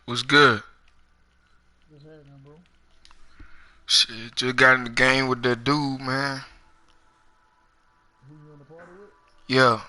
What's good? What's happening, bro? Shit, just got in the game with that dude, man. Who you in the party with? Yeah.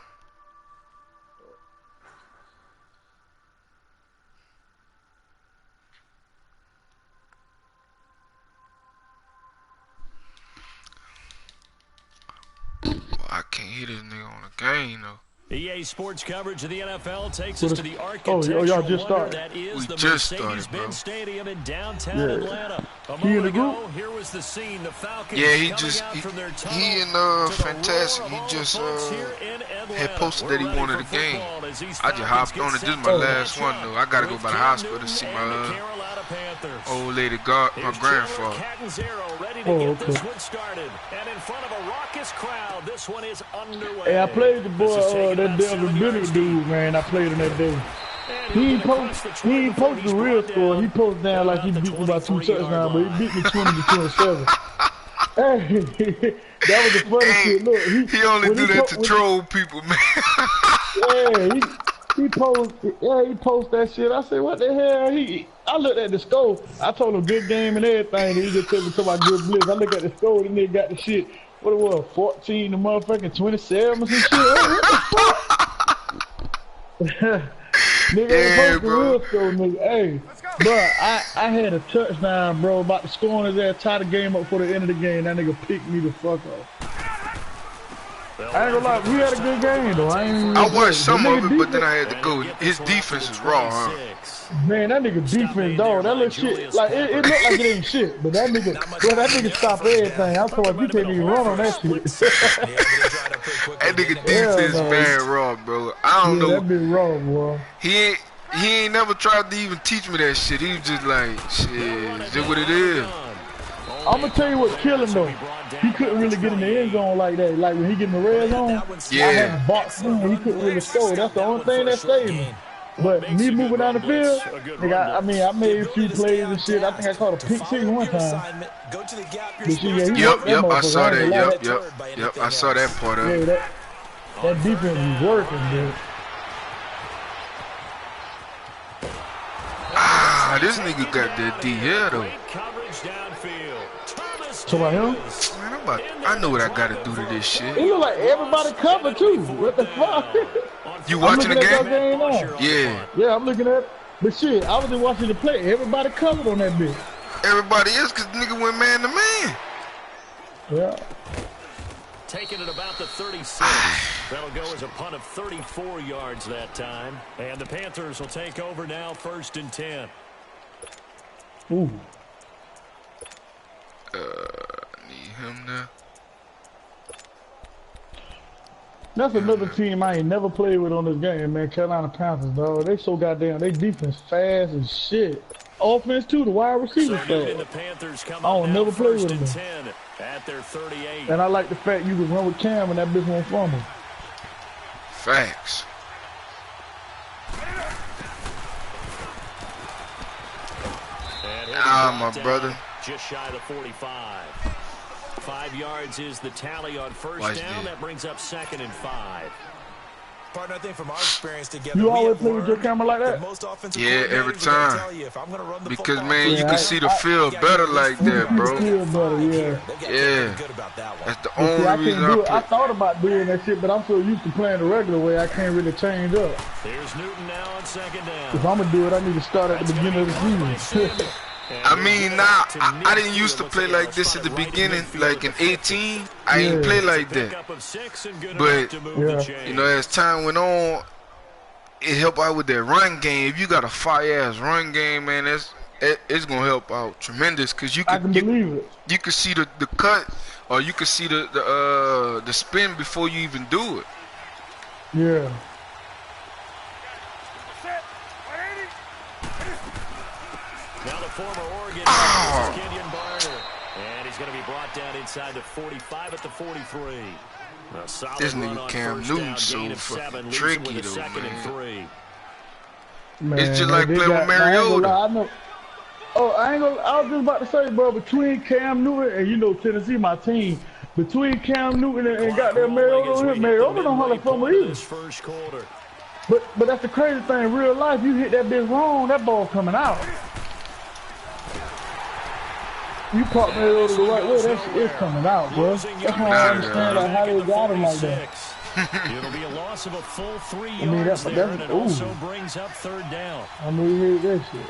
Well, I can't hear this nigga on the game, though. EA Sports coverage of the NFL takes us to the y'all just wonder started. that is We the just started, Mercedes-Benz bro. Stadium in downtown Atlanta. A He in moment the ago, group? here was the scene. The Falcons Yeah, he coming just out from their tunnel he and to the Fantastic. roar He of all the just folks here in had Atlanta. posted that he We're ready wanted for the game. football as these I just Falcons hopped get on it. This set is my to last match one up though. I gotta go with by the Cam hospital to see Newton and the Carolina Panthers. my old lady, my Here's grandfather. Chandler Catanzaro ready to get this one started. And in front of a raucous crowd, this one is underway. Hey, I played the This is boy, taking that about Delvin 7 Bennett yards dude, deep. man. I played him that day. And He he'll ain't get across post the 20 before the he's real brought score. He down posted down like he about beat the me by 2 23-yard touchdowns, but he line. beat me 20-27. Hey, that was the funny Hey, shit. Look, he only when do that to when troll people, man. he post that shit. I said, what the hell? I looked at the score. I told him good game and everything. And he just told me to my good blitz. I look at the score and they got the shit. What it was, 14 to motherfucking 27 or some shit. What the fuck? Nigga, Yeah, ain't bro. real score, nigga. Hey, bro, I had a touchdown, bro, about to score on his ass, tie the game up for the end of the game. That nigga picked me the fuck off. I ain't gonna lie, we had a good game though. I watched some the of nigga it, but then I defense- had to go. His defense is raw, huh? Man, that nigga defense, dog. That little shit, like it looked like it ain't shit, but that nigga stop everything. I told him you can't even run on that shit. That nigga defense no. bad raw, bro. I don't know. That bitch raw, boy. He ain't never tried to even teach me that shit. He was just like, shit, it's just what it is. I'm gonna tell you what killed him though. He couldn't really get in the end zone like that. Like when he get in the red zone, Yeah. I had to box him. He couldn't really score. That's the only thing that saved me. But me moving down the field, nigga, I made a few plays and shit. I think I caught a pick six one time. But shit, yeah, Yep, I saw that. motherfucker. Yep. I saw that part of Yeah, it. that defense is working, dude. Ah, this nigga got that D here though. So about him, Man, I know what I gotta do to this it shit. look like everybody covered too. What the fuck? You watching the game? Now. Yeah. Yeah, I'm looking at it. But shit, I was just watching the play. Everybody covered on that bitch. Everybody is, cause nigga went man to man. Yeah. Taking it about the 36. That'll go as a punt of 34 yards that time. And the Panthers will take over now, 1st and 10. Ooh. Need him now. That's another team I ain't never played with on this game, man. Carolina Panthers, dog. They so goddamn, they defense fast as shit. Offense too, the wide receivers fast. I don't never play with them. 10 at their 38. And I like the fact you can run with Cam and that bitch won't fumble. Facts. My brother. Just shy of the 45. 5 yards is the tally on first down. That brings up 2nd and 5. Partner, I think from our experience together, you always play with your camera like that? Yeah, every time. Because man, you can see the field better like that, bro. Yeah. That's the only reason I play. I thought about doing that shit, but I'm so used to playing the regular way, I can't really change up. There's Newton now on 2nd down. If I'm gonna do it, I need to start at the beginning of the season. I mean, now, I didn't used to play like this at the beginning, like in 18, I ain't play like that. But, you know, as time went on, it helped out with that run game. If you got a fire-ass run game, man, it's going to help out tremendous, because you can see the cut, or you can see the spin before you even do it. Yeah. Now the former Oregon is Kenyon Barner. And he's going to be brought down inside the 45 at the 43. This nigga Cam Newton so fucking tricky though, man. It's just like playing with Mariota. I was just about to say, bro, between Cam Newton and, you know, Tennessee, my team, between Cam Newton and goddamn Mariota, Mariota don't have a fumble either. But that's the crazy thing. In real life, you hit that bitch wrong, that ball coming out. You caught me over the right way, that shit is coming out, bro. That's why I understand like, how they got him like that. It'll be a loss of a full 3 yards there, and it also brings up third down. I mean, he hit that shit.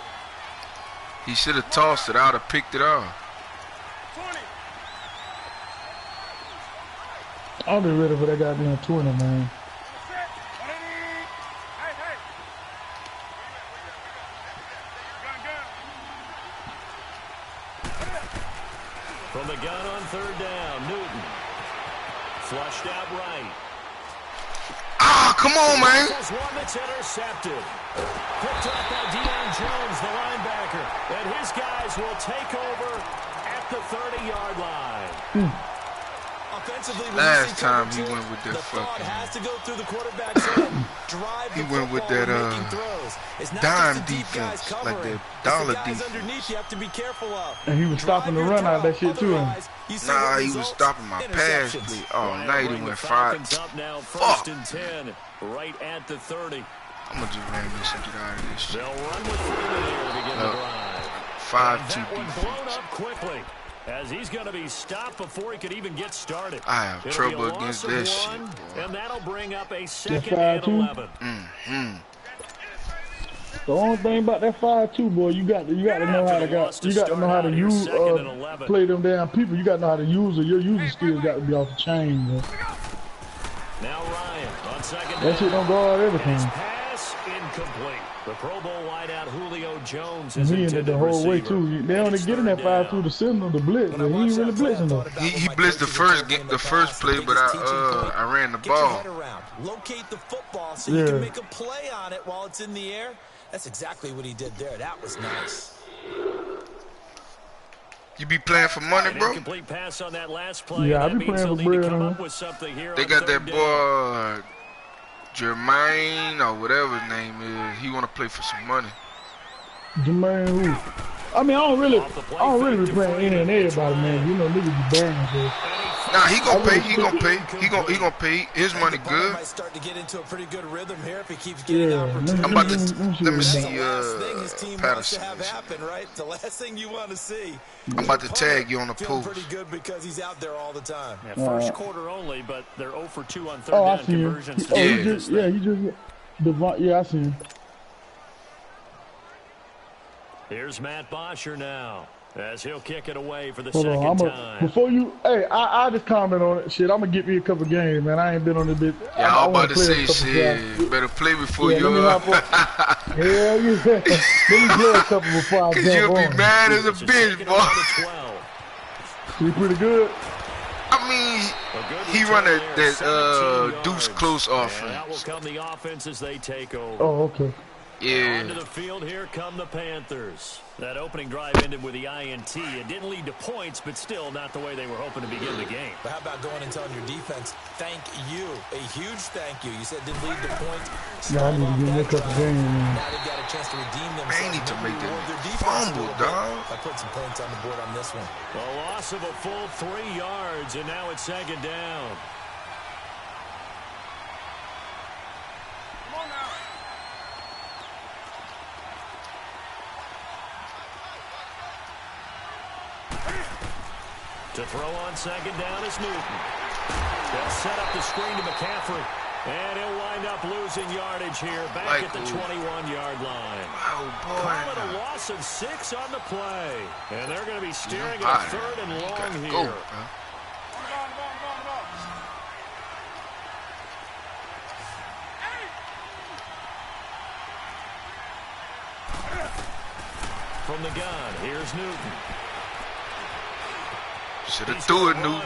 He should have tossed it. I would have picked it off. I'll be ready for that goddamn 20, man. From the gun on third down, Newton. Flushed out right. Ah, come on, man. This one that's intercepted. Picked up by Deion Jones, the linebacker. And his guys will take over at the 30-yard line. Offensively, last time he went with that fucking. Has to go through the quarterback's head. Drive he went with that dime defense, like that dollar defense. Underneath, you have to be careful of. And he was stopping the run out of that shit too. Nah, he was stopping my pass play. Oh, now he done went 5. Fuck. And 10, right at the 30. I'm gonna just ran this and get out of this shit. They'll run with 3 here to begin the drive. 5-2 defense. Blown up quickly, as he's going to be stopped before he could even get started. I have trouble against this shit, boy. And that'll bring up a 2nd and 11. The only thing about that 5-2, boy, you got to know how to use play them damn people. You got to know how to use it. Your user skills got to be off the chain, bro. Now Ryan on 2nd down. That shit don't go out everything. Pass incomplete. The Pro Bowl wideout Julio Jones is he ended the whole way too. They only get in that 5-2 to send them the blitz, but he ain't really blitzing though. He blitzed the first play, but I ran the ball. Locate the football so you can make a play on it while it's in the air. That's exactly what he did there. That was nice. You be playing for money, bro? Pass on that last play. Yeah, I be playing for bread. They got that boy Jermaine or whatever his name is. He want to play for some money. Jermaine who? I mean, I don't really be playing any and everybody, man. You know, niggas be burning, so. Nah, he gonna pay. He gonna pay. His money good. Might start to get into a pretty good rhythm here if he keeps getting opportunities. I'm about to let me see Patterson. Right? The last thing you want to see. I'm about to tag you on the post. Pretty good because he's out there all the time. Yeah, first quarter only, but they're 0 for 2 on third down conversions. Yeah, I see him. Here's Matt Bosher now, as he'll kick it away for the second time. Before you, I just comment on it. Shit, I'm gonna get me a couple games, man. I ain't been on this bit. Yeah, I'm about to say shit. Better play before you. Hell yeah. Let me play a couple before I jump on. Cause you'll be mad as a bitch, boy. He pretty good. I mean, he run that deuce close offense. That will come the offense as they take over. Oh, okay. Yeah. Onto the field, here come the Panthers. That opening drive ended with the INT. It didn't lead to points, but still not the way they were hoping to begin the game. But how about going and telling your defense, thank you, a huge thank you. You said didn't lead to points. Yeah, I need to give me a couple games, man. Now they've got a chance to redeem themselves. They need to make that fumble, dog. I put some points on the board on this one. A loss of a full 3 yards, and now it's 2nd down. To throw on 2nd down is Newton. They'll set up the screen to McCaffrey. And he'll wind up losing yardage here, back at the 21-yard line. Oh, boy. Call it a loss of 6 on the play. And they're going to be staring at 3rd and long here. Go, From the gun, here's Newton. Should have threw it, Newton.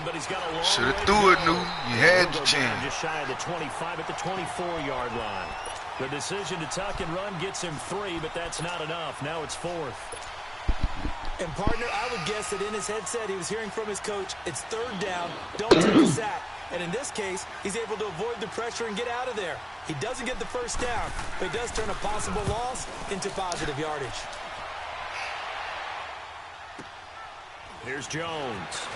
Should have threw it, Newton. You had the chance. Just shy of the 25 at the 24-yard line. The decision to tuck and run gets him 3, but that's not enough. Now it's 4th. And, partner, I would guess that in his headset he was hearing from his coach, it's 3rd down, don't take a sack. And in this case, he's able to avoid the pressure and get out of there. He doesn't get the 1st down, but he does turn a possible loss into positive yardage. Here's Jones.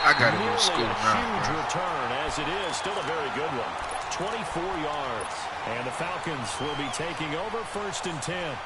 I gotta be in school Nearly a now. huge return, as it is. Still a very good one. 24 yards. And the Falcons will be taking over 1st and 10.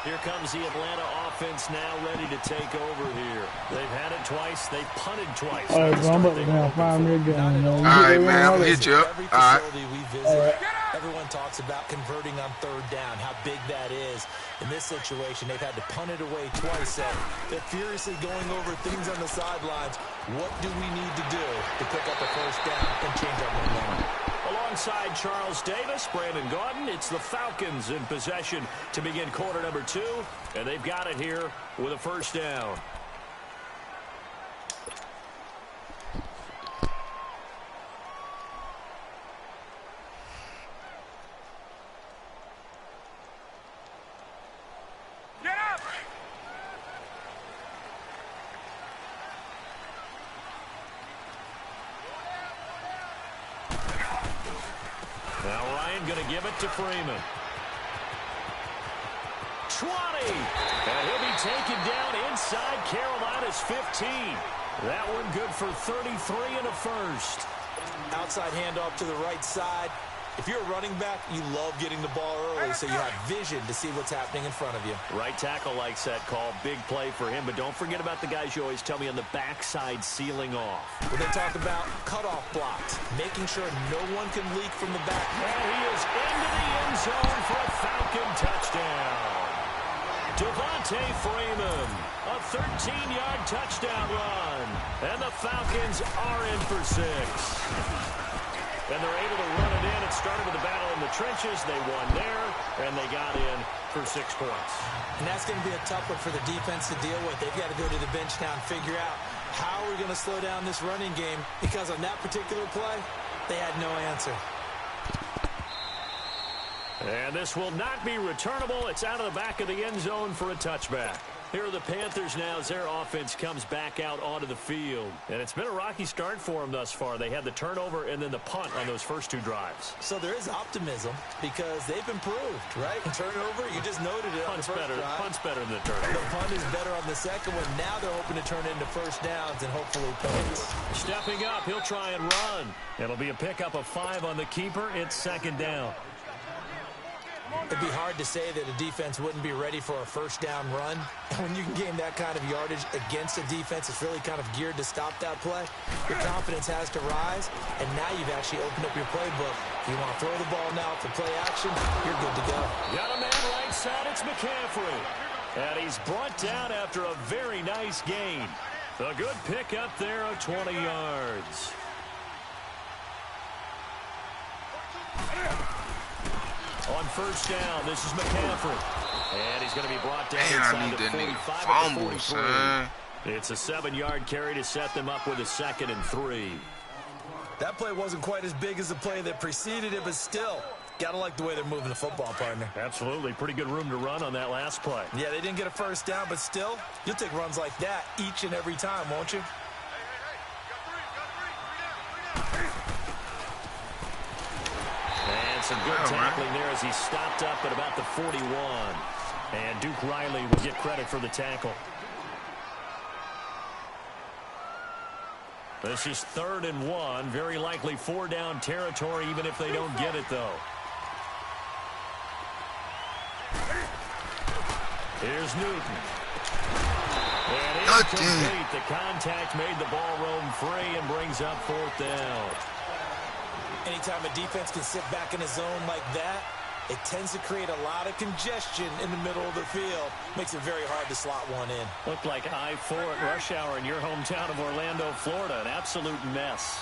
Here comes the Atlanta offense now ready to take over here. They've had it twice. They've punted twice. All right, bro, I'm about to now find me again. All right, man, I'm gonna hit you up. Every All right. facility we visit, everyone talks about converting on 3rd down, how big that is. In this situation, they've had to punt it away twice. They're furiously going over things on the sidelines. What do we need to do to pick up a 1st down and change our momentum? Alongside Charles Davis, Brandon Gaudin, it's the Falcons in possession to begin quarter number 2, and they've got it here with a 1st down. Now Ryan going to give it to Freeman. 20. And he'll be taken down inside Carolina's 15. That one good for 33 and a 1st. Outside handoff to the right side. If you're a running back, you love getting the ball early so you have vision to see what's happening in front of you. Right tackle likes that call. Big play for him, but don't forget about the guys you always tell me on the backside sealing off. When they talk about cutoff blocks, making sure no one can leak from the back. And he is into the end zone for a Falcon touchdown. Devontae Freeman, a 13-yard touchdown run. And the Falcons are in for 6. And they're able to run it in. It started with a battle in the trenches. They won there, and they got in for 6 points. And that's going to be a tough one for the defense to deal with. They've got to go to the bench now and figure out how we're going to slow down this running game, because on that particular play, they had no answer. And this will not be returnable. It's out of the back of the end zone for a touchback. Here are the Panthers now as their offense comes back out onto the field. And it's been a rocky start for them thus far. They had the turnover and then the punt on those first 2 drives. So there is optimism because they've improved, right? Turnover, you just noted it. Punt's better. Punt's better than the The turnover. punt is better on the second one. Now they're hoping to turn into 1st downs and hopefully points. Stepping up, he'll try and run. It'll be a pickup of 5 on the keeper. It's 2nd down. It'd be hard to say that a defense wouldn't be ready for a 1st down run. And when you can gain that kind of yardage against a defense, it's really kind of geared to stop that play. Your confidence has to rise, and now you've actually opened up your playbook. If you want to throw the ball now for play action, you're good to go. Got a man right side, it's McCaffrey. And he's brought down after a very nice gain. A good pickup there of 20 yards. On 1st down, this is McCaffrey. And he's going to be brought down inside the 45 fumble, son. It's a 7-yard carry to set them up with a 2nd and 3. That play wasn't quite as big as the play that preceded it, but still, gotta like the way they're moving the football, partner. Absolutely. Pretty good room to run on that last play. Yeah, they didn't get a 1st down, but still, you'll take runs like that each and every time, won't you? And some good tackling there as he stopped up at about the 41. And Duke Riley will get credit for the tackle. This is 3rd and 1. Very likely 4-down territory, even if they don't get it, though. Here's Newton. And incomplete. The contact made the ball roam free and brings up 4th down. Anytime a defense can sit back in a zone like that, it tends to create a lot of congestion in the middle of the field. Makes it very hard to slot one in. Looked like I-4 at rush hour in your hometown of Orlando, Florida. An absolute mess.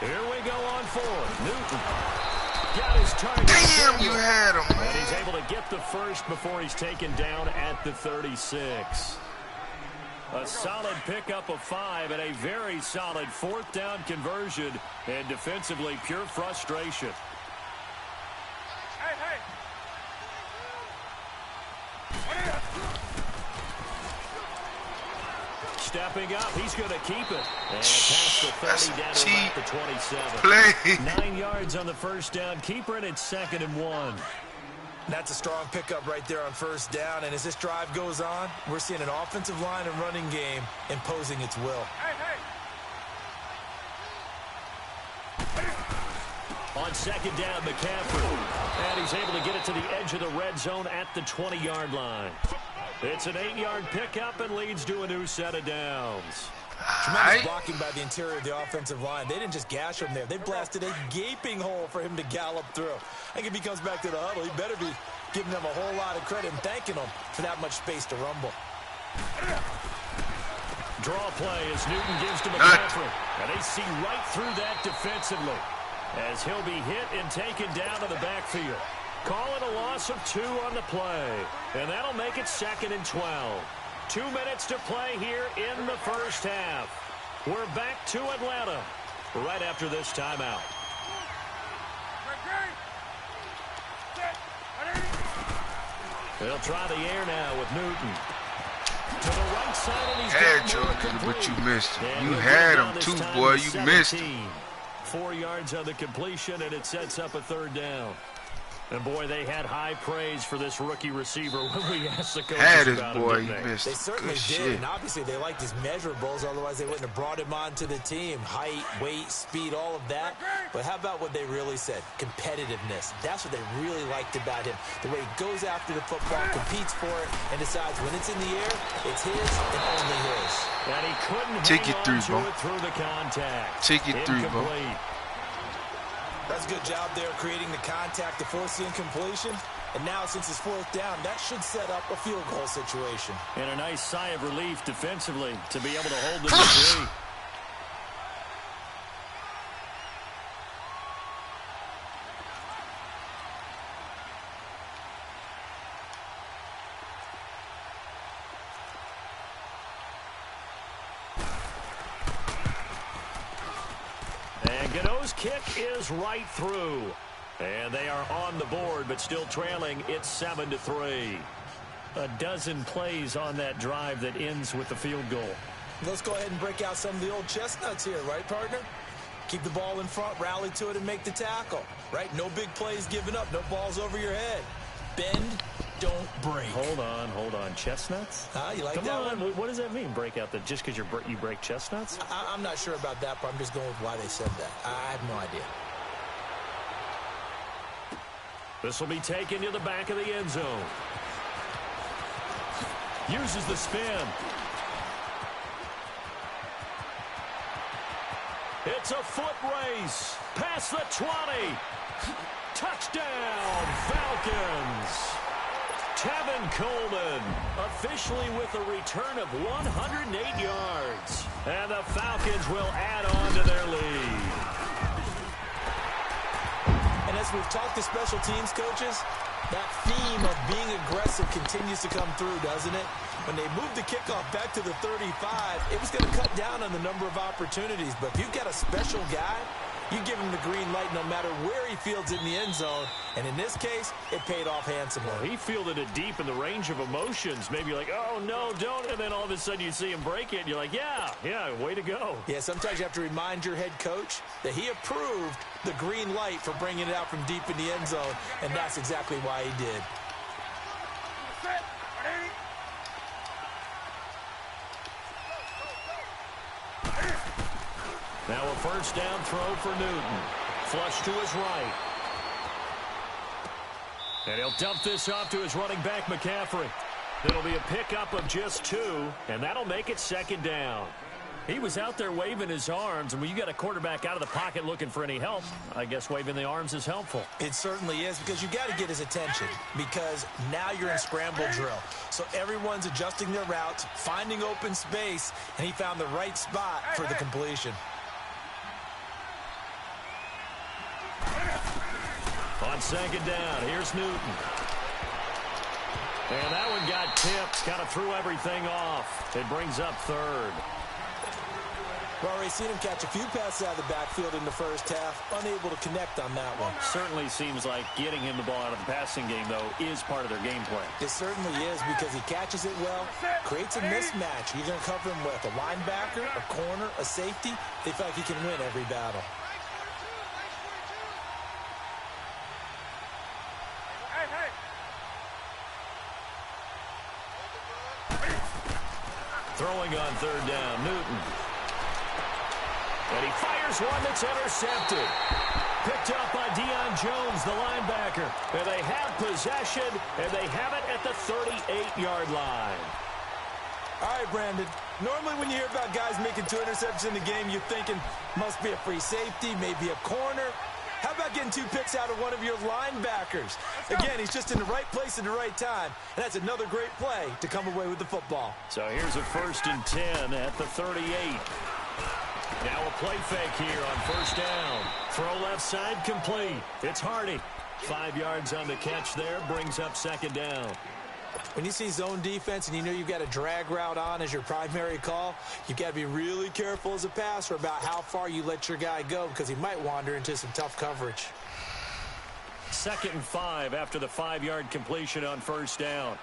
Here we go on 4th. Newton got his target. Damn, you had him, man. And he's able to get the 1st before he's taken down at the 36. A solid pickup of 5 and a very solid 4th down conversion, and defensively pure frustration. Stepping up, he's going to keep it. And past the 30 down to about the 27. Play. 9 yards on the 1st down. Keeper, and it's 2nd and 1. That's a strong pickup right there on first down. And as this drive goes on, we're seeing an offensive line and running game imposing its will. On second down, McCaffrey. And he's able to get it to the edge of the red zone at the 20-yard line. It's an 8-yard pickup and leads to a new set of downs. Tremendous blocking by the interior of the offensive line. They didn't just gash him there. They blasted a gaping hole for him to gallop through. I think if he comes back to the huddle, he better be giving them a whole lot of credit and thanking them for that much space to rumble. Draw play as Newton gives to McCaffrey. And they see right through that defensively as he'll be hit and taken down to the backfield. Call it a loss of 2 on the play. And that'll make it 2nd and 12. 2 minutes to play here in the first half. We're back to Atlanta right after this timeout. They'll try the air now with Newton. To the right side, and he's had Jordan, but you missed him. You had him too, boy. You missed him. 4 yards on the completion, and it sets up a 3rd down. And, boy, they had high praise for this rookie receiver when we asked the coaches about him, didn't they? They certainly did, and obviously they liked his measurables, otherwise they wouldn't have brought him onto the team. Height, weight, speed, all of that. But how about what they really said? Competitiveness. That's what they really liked about him. The way he goes after the football, competes for it, and decides when it's in the air, it's his and only his. And he couldn't take hang it through, on to bro. it through the contact. Take it through, bro. That's a good job there creating the contact to force the incompletion. And now, since it's 4th down, that should set up a field goal situation. And a nice sigh of relief defensively to be able to hold them to 3. Gano's kick is right through. And they are on the board, but still trailing. It's 7-3. A dozen plays on that drive that ends with the field goal. Let's go ahead and break out some of the old chestnuts here, right, partner? Keep the ball in front, rally to it, and make the tackle, right? No big plays given up, no balls over your head. Bend, don't break. Hold on. Chestnuts? You like Come that on. one? What does that mean, break out? Just because you break chestnuts? I'm not sure about that, but I'm just going with why they said that. I have no idea. This will be taken to the back of the end zone. Uses the spin. It's a foot race. Past the 20. Touchdown, Falcons. Tevin Coleman officially with a return of 108 yards. And the Falcons will add on to their lead. And as we've talked to special teams coaches, that theme of being aggressive continues to come through, doesn't it? When they moved the kickoff back to the 35, it was going to cut down on the number of opportunities. But if you've got a special guy, you give him the green light no matter where he fields it in the end zone. And in this case, it paid off handsomely. Well, he fielded it deep in the range of emotions. Maybe you're like, oh, no, don't. And then all of a sudden you see him break it. And you're like, yeah, way to go. Yeah, sometimes you have to remind your head coach that he approved the green light for bringing it out from deep in the end zone. And that's exactly why he did. Now a first down throw for Newton. Flush to his right. And he'll dump this off to his running back, McCaffrey. It'll be a pickup of just 2, and that'll make it 2nd down. He was out there waving his arms, and when you got a quarterback out of the pocket looking for any help, I guess waving the arms is helpful. It certainly is, because you got to get his attention, because now you're in scramble drill. So everyone's adjusting their routes, finding open space, and he found the right spot for the completion. On 2nd down, here's Newton. And that one got tipped, kind of threw everything off. It brings up 3rd. We've already seen him catch a few passes out of the backfield in the first half, unable to connect on that one. Certainly seems like getting him the ball out of the passing game, though, is part of their game plan. It certainly is, because he catches it well, creates a mismatch. You're going to cover him with a linebacker, a corner, a safety. They feel like he can win every battle. Throwing on third down, Newton. And he fires one that's intercepted. Picked up by Deion Jones, the linebacker. And they have possession, and they have it at the 38-yard line. All right, Brandon. Normally when you hear about guys making 2 interceptions in the game, you're thinking must be a free safety, maybe a corner. How about getting 2 picks out of one of your linebackers? Again, he's just in the right place at the right time. And that's another great play to come away with the football. So here's a 1st and 10 at the 38. Now a play fake here on 1st down. Throw left side complete. It's Hardy. 5 yards on the catch there. Brings up 2nd down. When you see zone defense and you know you've got a drag route on as your primary call, you've got to be really careful as a passer about how far you let your guy go because he might wander into some tough coverage. 2nd and 5 after the 5-yard completion on 1st down.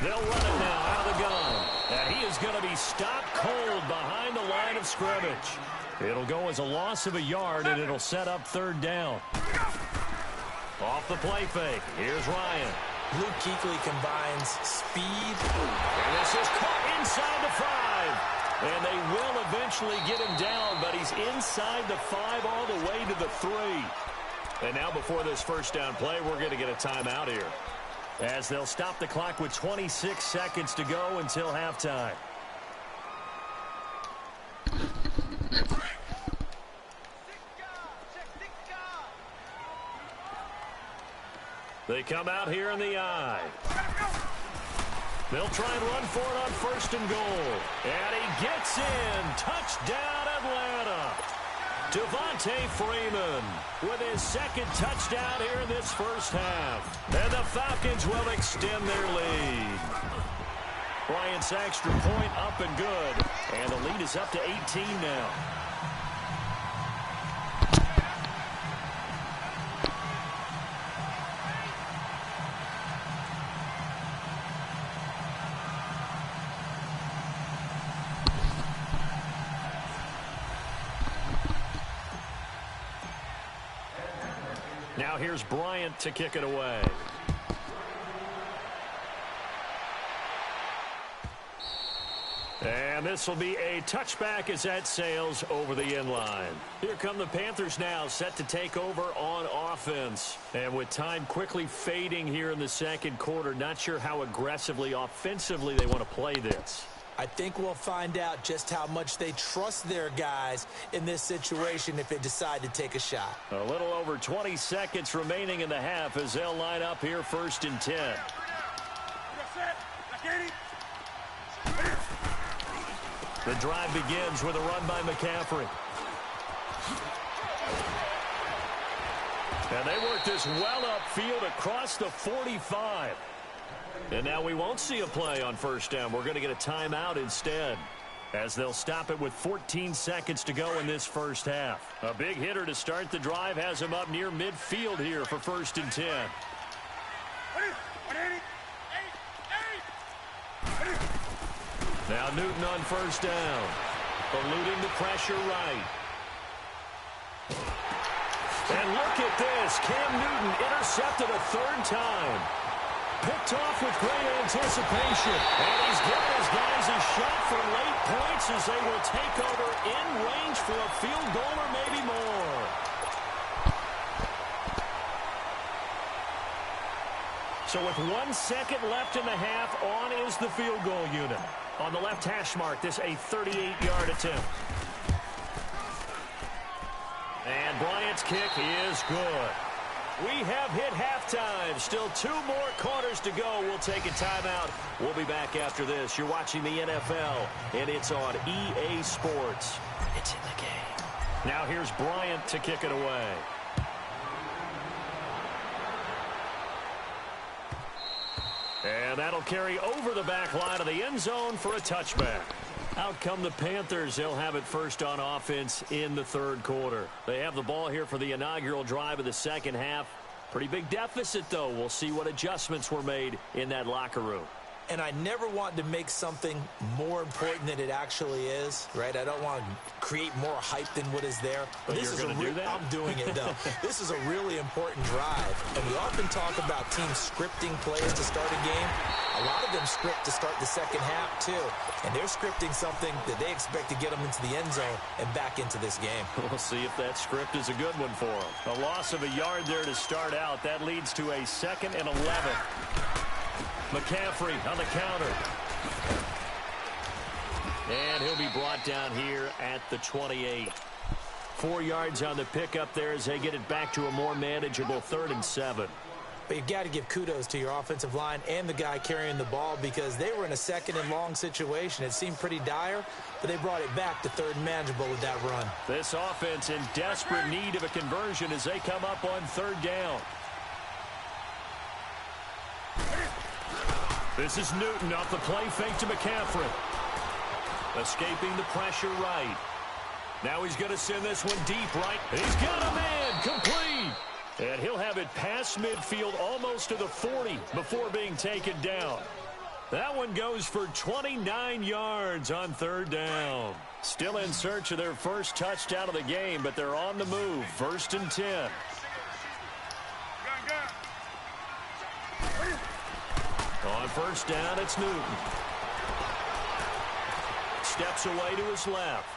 They'll run it now out of the gun. And he is going to be stopped cold behind the line of scrimmage. It'll go as a loss of a yard, and it'll set up 3rd down. Off the play fake. Here's Ryan. Luke Kuechly combines speed. And this is caught inside the 5. And they will eventually get him down, but he's inside the 5 all the way to the 3. And now before this 1st down play, we're going to get a timeout here, as they'll stop the clock with 26 seconds to go until halftime. They come out here in the I. They'll try and run for it on 1st and goal. And he gets in. Touchdown, Atlanta. Devontae Freeman with his 2nd touchdown here in this 1st half. And the Falcons will extend their lead. Bryant's extra point up and good. And the lead is up to 18 now. Now here's Bryant to kick it away. And this will be a touchback as that sails over the end line. Here come the Panthers now, set to take over on offense. And with time quickly fading here in the 2nd quarter, not sure how aggressively offensively they want to play this. I think we'll find out just how much they trust their guys in this situation if they decide to take a shot. A little over 20 seconds remaining in the half as they'll line up here 1st and 10. The drive begins with a run by McCaffrey. And they work this well upfield across the 45. And now we won't see a play on 1st down. We're going to get a timeout instead, as they'll stop it with 14 seconds to go in this 1st half. A big hitter to start the drive has him up near midfield here for 1st and 10. Now Newton on 1st down, eluding the pressure right. And look at this. Cam Newton intercepted a 3rd time. Picked off with great anticipation. And he's given his guys a shot for late points as they will take over in range for a field goal or maybe more. So with 1 second left in the half, on is the field goal unit. On the left hash mark, this a 38-yard attempt. And Bryant's kick is good. We have hit halftime. Still 2 more quarters to go. We'll take a timeout. We'll be back after this. You're watching the NFL, and it's on EA Sports. It's in the game. Now here's Bryant to kick it away. And that'll carry over the back line of the end zone for a touchback. Out come the Panthers. They'll have it first on offense in the 3rd quarter. They have the ball here for the inaugural drive of the 2nd half. Pretty big deficit, though. We'll see what adjustments were made in that locker room. And I never want to make something more important than it actually is, right? I don't want to create more hype than what is there. But this is you're going to do that? I'm doing it, though. This is a really important drive. And we often talk about teams scripting plays to start a game. A lot of them script to start the second half, too. And they're scripting something that they expect to get them into the end zone and back into this game. We'll see if that script is a good one for them. A loss of a yard there to start out. That leads to a 2nd and 11. McCaffrey on the counter. And he'll be brought down here at the 28. 4 yards on the pickup there as they get it back to a more manageable 3rd and 7. But you've got to give kudos to your offensive line and the guy carrying the ball because they were in a 2nd and long situation. It seemed pretty dire, but they brought it back to 3rd and manageable with that run. This offense in desperate need of a conversion as they come up on 3rd down. This is Newton off the play fake to McCaffrey. Escaping the pressure right. Now he's going to send this one deep right. He's got a man complete. And he'll have it past midfield almost to the 40 before being taken down. That one goes for 29 yards on 3rd down. Still in search of their first touchdown of the game, but they're on the move. 1st and 10. On 1st down, it's Newton. Steps away to his left.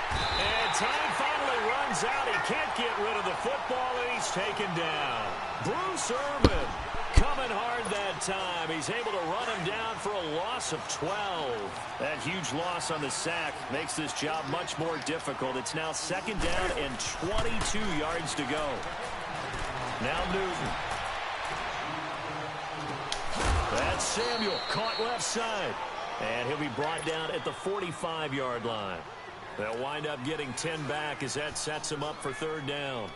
And time finally runs out. He can't get rid of the football, and he's taken down. Bruce Irvin coming hard that time. He's able to run him down for a loss of 12. That huge loss on the sack makes this job much more difficult. It's now 2nd down and 22 yards to go. Now Newton. That's Samuel, caught left side. And he'll be brought down at the 45-yard line. They'll wind up getting 10 back as that sets them up for 3rd down.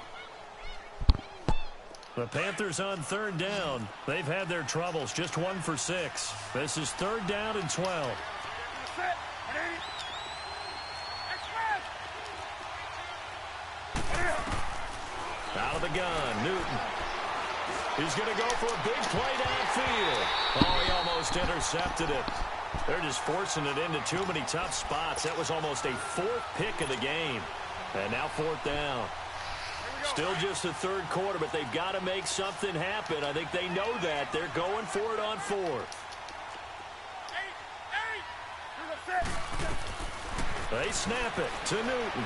The Panthers on 3rd down. They've had their troubles, just 1 for 6. This is 3rd down and 12. Out of the gun, Newton. He's going to go for a big play downfield. Oh, he almost intercepted it. They're just forcing it into too many tough spots. That was almost a 4th pick of the game. And now 4th down. Still just the 3rd quarter, but they've got to make something happen. I think they know that. They're going for it on 4th. They snap it to Newton.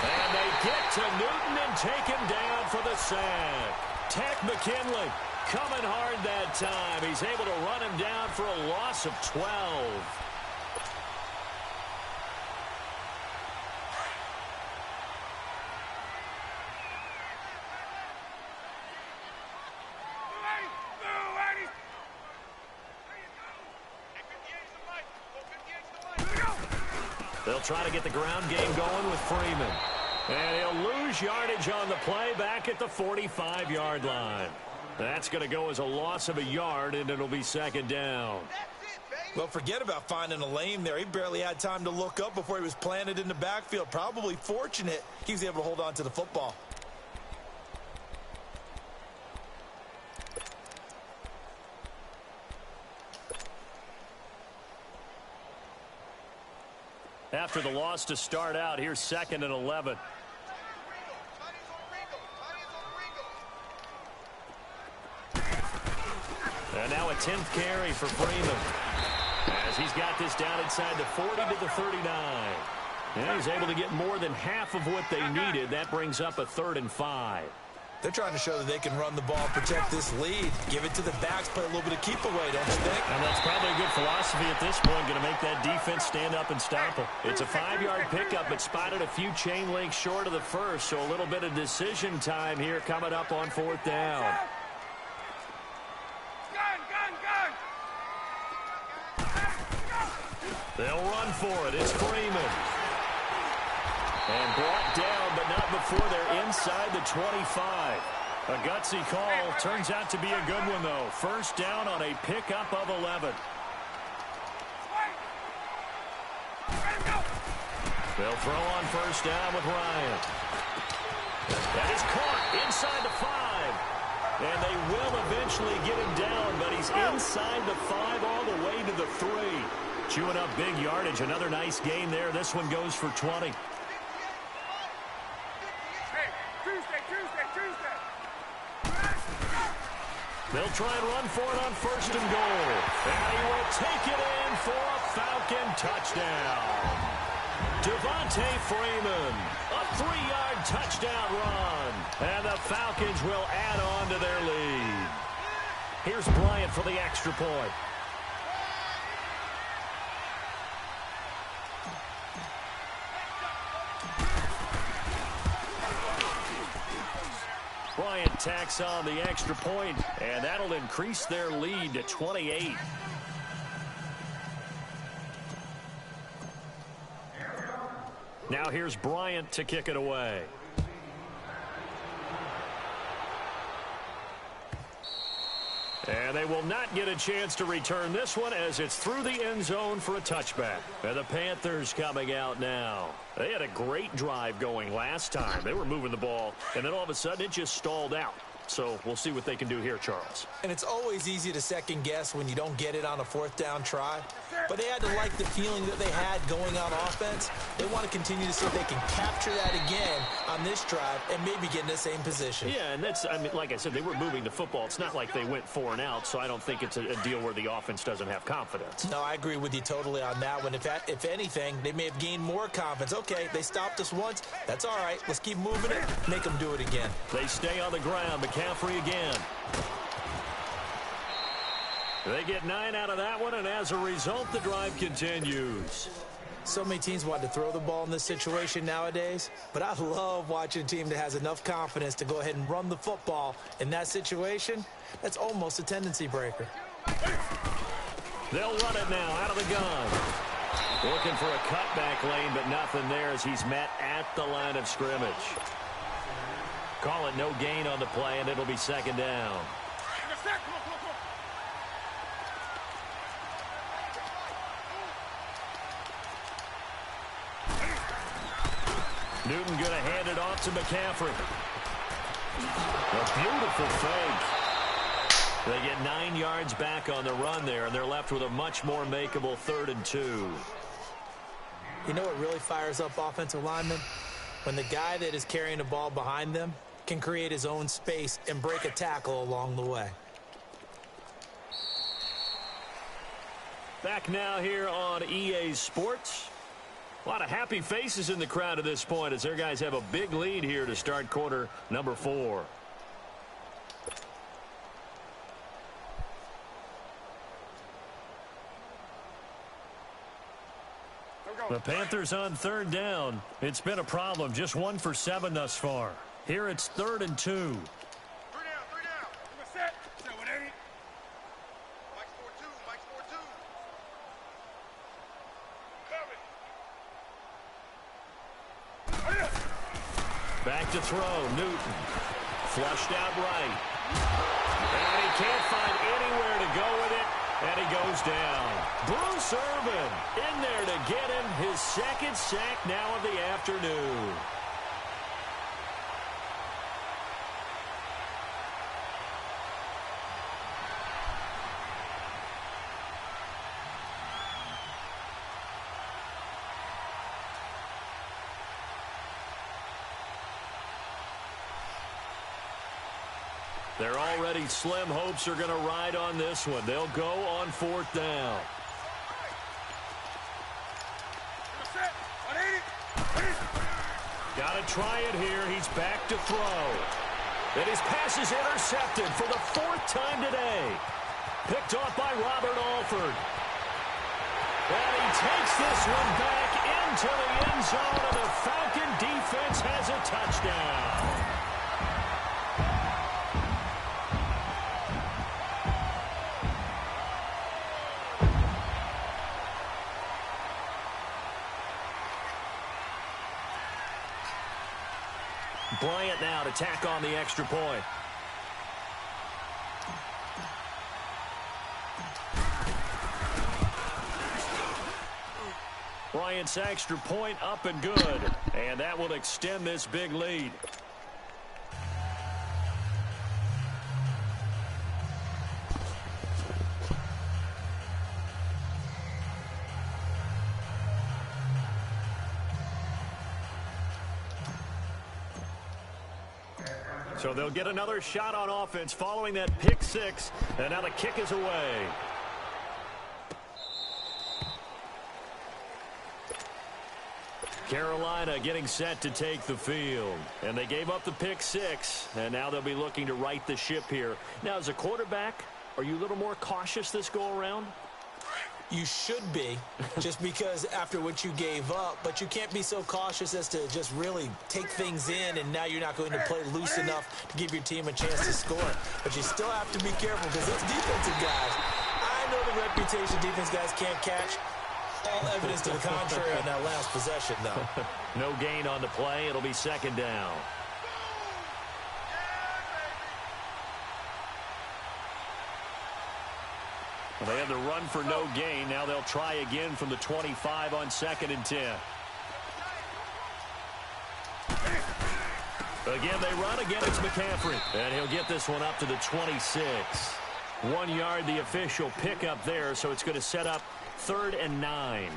And they get to Newton and take him down for the sack. Tech McKinley coming hard that time. He's able to run him down for a loss of 12. They'll try to get the ground game going with Freeman. And he'll lose yardage on the play back at the 45-yard line. That's going to go as a loss of a yard, and it'll be 2nd down. Well, forget about finding a lane there. He barely had time to look up before he was planted in the backfield. Probably fortunate he was able to hold on to the football. After the loss to start out, here's 2nd and 11. And now a 10th carry for Freeman. As he's got this down inside the 40 to the 39. And he's able to get more than half of what they needed. That brings up a 3rd and 5. They're trying to show that they can run the ball, protect this lead, give it to the backs, play a little bit of keep away, don't you think? And that's probably a good philosophy at this point, going to make that defense stand up and stop them. It's a 5-yard pickup, but spotted a few chain links short of the first, so a little bit of decision time here coming up on 4th down. They'll run for it. It's Freeman. And brought down, but not before they're inside the 25. A gutsy call. Turns out to be a good one, though. 1st down on a pickup of 11. They'll throw on 1st down with Ryan. That is caught inside the 5. And they will eventually get him down, but he's inside the 5 all the way to the 3. Chewing up big yardage. Another nice gain there. This one goes for 20. They'll try and run for it on 1st and goal. And he will take it in for a Falcon touchdown. Devontae Freeman, a 3-yard touchdown run. And the Falcons will add on to their lead. Here's Bryant for the extra point. Bryant tacks on the extra point, and that'll increase their lead to 28. Now here's Bryant to kick it away. And they will not get a chance to return this one as it's through the end zone for a touchback. And the Panthers coming out now. They had a great drive going last time. They were moving the ball, and then all of a sudden it just stalled out. So we'll see what they can do here, Charles. And it's always easy to second guess when you don't get it on a 4th down try. But they had to like the feeling that they had going on offense. They want to continue to see if they can capture that again on this drive and maybe get in the same position. Yeah, and that's, I mean, like I said, they were moving the football. It's not like they went 4 and out, so I don't think it's a deal where the offense doesn't have confidence. No, I agree with you totally on that one. If anything, they may have gained more confidence. Okay, they stopped us once. That's all right. Let's keep moving it. Make them do it again. They stay on the ground. McCaffrey again. They get 9 out of that one, and as a result, the drive continues. So many teams want to throw the ball in this situation nowadays, but I love watching a team that has enough confidence to go ahead and run the football. In that situation, that's almost a tendency breaker. They'll run it now out of the gun. Looking for a cutback lane, but nothing there as he's met at the line of scrimmage. Call it no gain on the play, and it'll be 2nd down. Newton going to hand it off to McCaffrey. A beautiful fake. They get 9 yards back on the run there, and they're left with a much more makeable 3rd and 2. You know what really fires up offensive linemen? When the guy that is carrying the ball behind them can create his own space and break a tackle along the way. Back now here on EA Sports. A lot of happy faces in the crowd at this point as their guys have a big lead here to start quarter number 4. The Panthers on 3rd down. It's been a problem. Just 1 for 7 thus far. Here it's 3rd and 2. 3 down. Set. Set 180. Mike's 4-2. Mike's 4-2. Back to throw. Newton. Flushed out right. And he can't find anywhere to go with it. And he goes down. Bruce Irvin in there to get him his 2nd sack now of the afternoon. Their already slim hopes are going to ride on this one. They'll go on 4th down. Got to try it here. He's back to throw. And his pass is intercepted for the 4th time today. Picked off by Robert Alford. And he takes this one back into the end zone, and the Falcon defense has a touchdown. Bryant now to tack on the extra point. Bryant's extra point up and good. And that will extend this big lead. So they'll get another shot on offense following that pick six, and now the kick is away. Carolina getting set to take the field. And they gave up the pick six, and now they'll be looking to right the ship here. Now, as a quarterback, are you a little more cautious this go-around? You should be, just because after what you gave up, but you can't be so cautious as to just really take things in, and now you're not going to play loose enough to give your team a chance to score. But you still have to be careful because those defensive guys, I know the reputation defense guys can't catch. All evidence to the contrary on that last possession, though. No gain on the play. It'll be second down. Well, they had the run for no gain. Now they'll try again from the 25 on 2nd and 10. Again, they run. Again, it's McCaffrey. And he'll get this one up to the 26. 1 yard, the official pickup there, so it's going to set up 3rd and 9.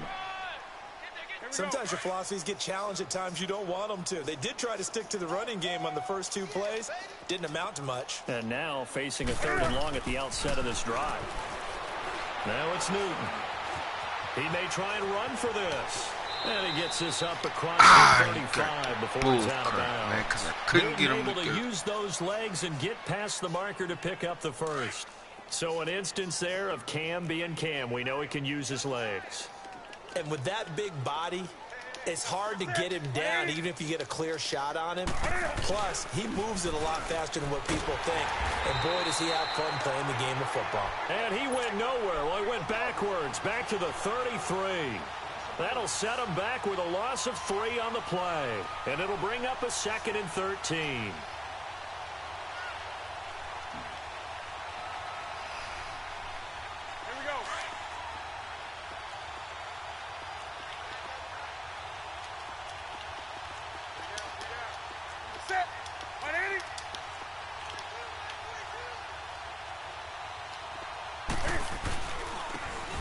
Sometimes your philosophies get challenged at times you don't want them to. They did try to stick to the running game on the first 2 plays. Didn't amount to much. And now facing a 3rd and long at the outset of this drive. Now it's Newton. He may try and run for this. And he gets this up across the 35 before he's out of bounds. Man, 'cause I couldn't get him able to use those legs and get past the marker to pick up the first. So an instance there of Cam being Cam. We know he can use his legs. And with that big body, it's hard to get him down even if you get a clear shot on him. Plus, he moves it a lot faster than what people think. And boy, does he have fun playing the game of football. And he went nowhere. Well, he went backwards, back to the 33. That'll set him back with a loss of 3 on the play. And it'll bring up a 2nd and 13.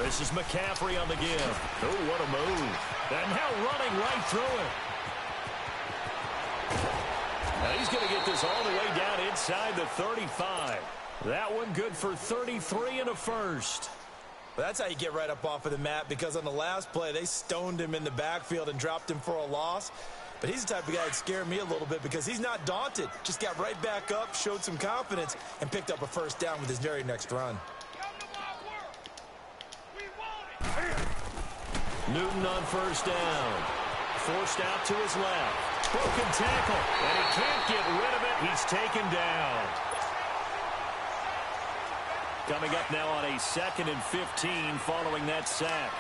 This is McCaffrey on the give. Oh, what a move. And now running right through it. Now he's going to get this all the way down inside the 35. That one good for 33 and a first. Well, that's how you get right up off of the mat, because on the last play, they stoned him in the backfield and dropped him for a loss. But he's the type of guy that scared me a little bit because he's not daunted. Just got right back up, showed some confidence, and picked up a first down with his very next run. Newton on first down. Forced out to his left. Broken tackle. And he can't get rid of it. He's taken down. Coming up now on a 2nd and 15 following that sack.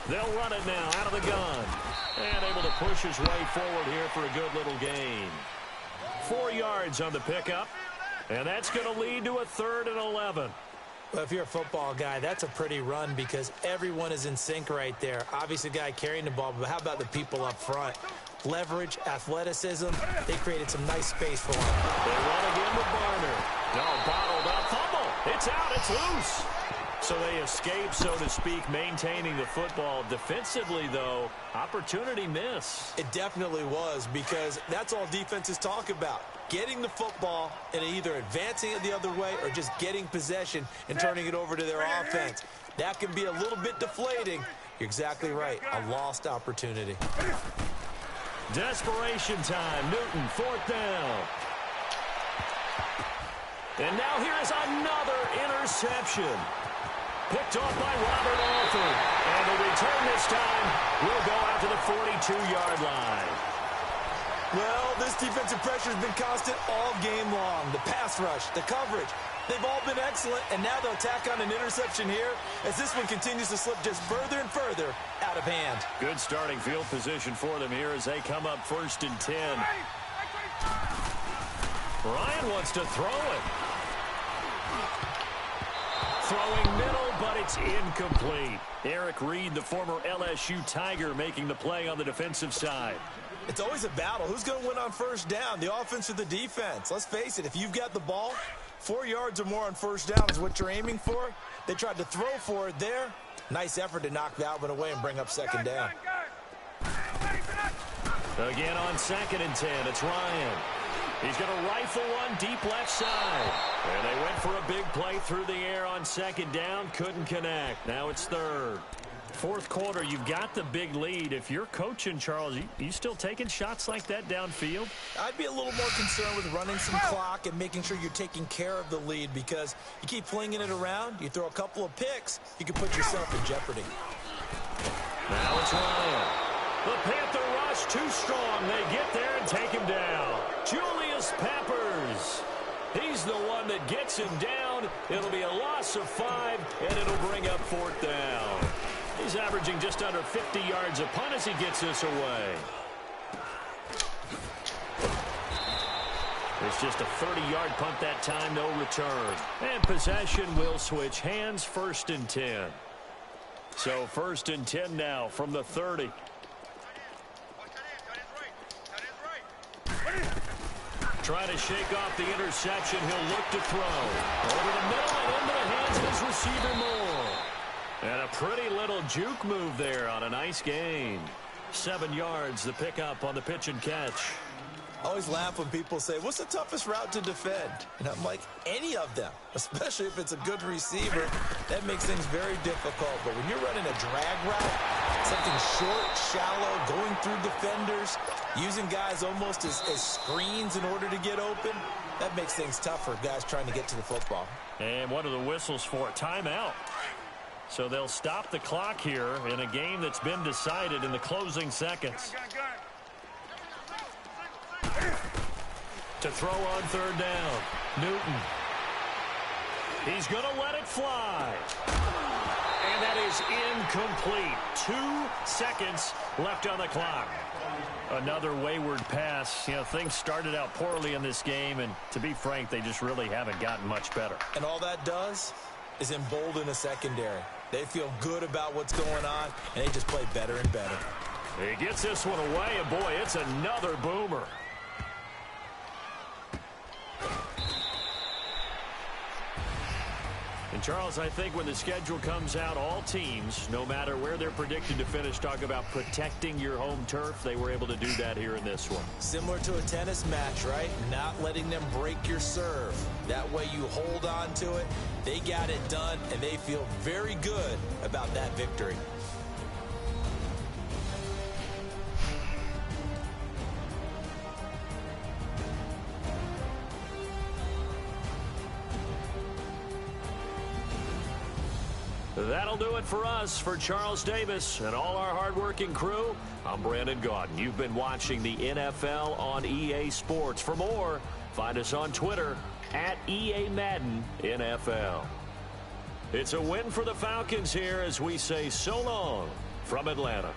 They'll run it now out of the gun. And able to push his way forward here for a good little gain. 4 yards on the pickup. And that's going to lead to a 3rd and 11. Well, if you're a football guy, that's a pretty run because everyone is in sync right there. Obviously, the guy carrying the ball, but how about the people up front? Leverage, athleticism, they created some nice space for him. They run again with Barner. No, bottled up. Fumble. It's out. It's loose. So they escape, so to speak, maintaining the football. Defensively, though, opportunity miss. It definitely was, because that's all defenses talk about. Getting the football and either advancing it the other way or just getting possession and turning it over to their offense. That can be a little bit deflating. You're exactly right. A lost opportunity. Desperation time. Newton, 4th down. And now here is another interception. Picked off by Robert Alford. And the return this time will go out to the 42-yard line. Well, this defensive pressure has been constant all game long. The pass rush, the coverage, they've all been excellent. And now they'll tack on an interception here as this one continues to slip just further and further out of hand. Good starting field position for them here as they come up 1st and 10. Ryan wants to throw it. Throwing middle, but it's incomplete. Eric Reed, the former LSU Tiger, making the play on the defensive side. It's always a battle. Who's going to win on first down, the offense or the defense? Let's face it, if you've got the ball, 4 yards or more on first down is what you're aiming for. They tried to throw for it there. Nice effort to knock that one away and bring up second down. Again on 2nd and 10, it's Ryan. He's going to rifle one deep left side. And they went for a big play through the air on 2nd down. Couldn't connect. Now it's 3rd. 4th quarter, you've got the big lead. If you're coaching, Charles, you still taking shots like that downfield? I'd be a little more concerned with running some clock and making sure you're taking care of the lead, because you keep flinging it around, you throw a couple of picks, you can put yourself in jeopardy. Now it's Ryan. The Panther rush too strong. They get there and take him down. Julius Peppers. He's the one that gets him down. It'll be a loss of 5, and it'll bring up 4th down. He's averaging just under 50 yards a punt as he gets this away. It's just a 30-yard punt that time, no return. And possession will switch hands, 1st and 10. So 1st and 10 now from the 30. Trying to shake off the interception. He'll look to throw. Over the middle and into the hands of his receiver Moore. And a pretty little juke move there on a nice gain. 7 yards, the pickup on the pitch and catch. I always laugh when people say, what's the toughest route to defend? And I'm like, any of them, especially if it's a good receiver. That makes things very difficult. But when you're running a drag route, something short, shallow, going through defenders, using guys almost as screens in order to get open, that makes things tough for guys trying to get to the football. And what are the whistles for? Timeout. So they'll stop the clock here in a game that's been decided in the closing seconds. To throw on 3rd down, Newton. He's going to let it fly. And that is incomplete. 2 seconds left on the clock. Another wayward pass. You know, things started out poorly in this game, and to be frank, they just really haven't gotten much better. And all that does is embolden a secondary. They feel good about what's going on, and they just play better and better. He gets this one away, and boy, it's another boomer. And Charles, I think when the schedule comes out, all teams, no matter where they're predicted to finish, talk about protecting your home turf. They were able to do that here in this one. Similar to a tennis match, right? Not letting them break your serve. That way you hold on to it. They got it done, and they feel very good about that victory. That'll do it for us. For Charles Davis and all our hardworking crew, I'm Brandon Gaudin. You've been watching the NFL on EA Sports. For more, find us on Twitter at EA Madden NFL. It's a win for the Falcons here as we say so long from Atlanta.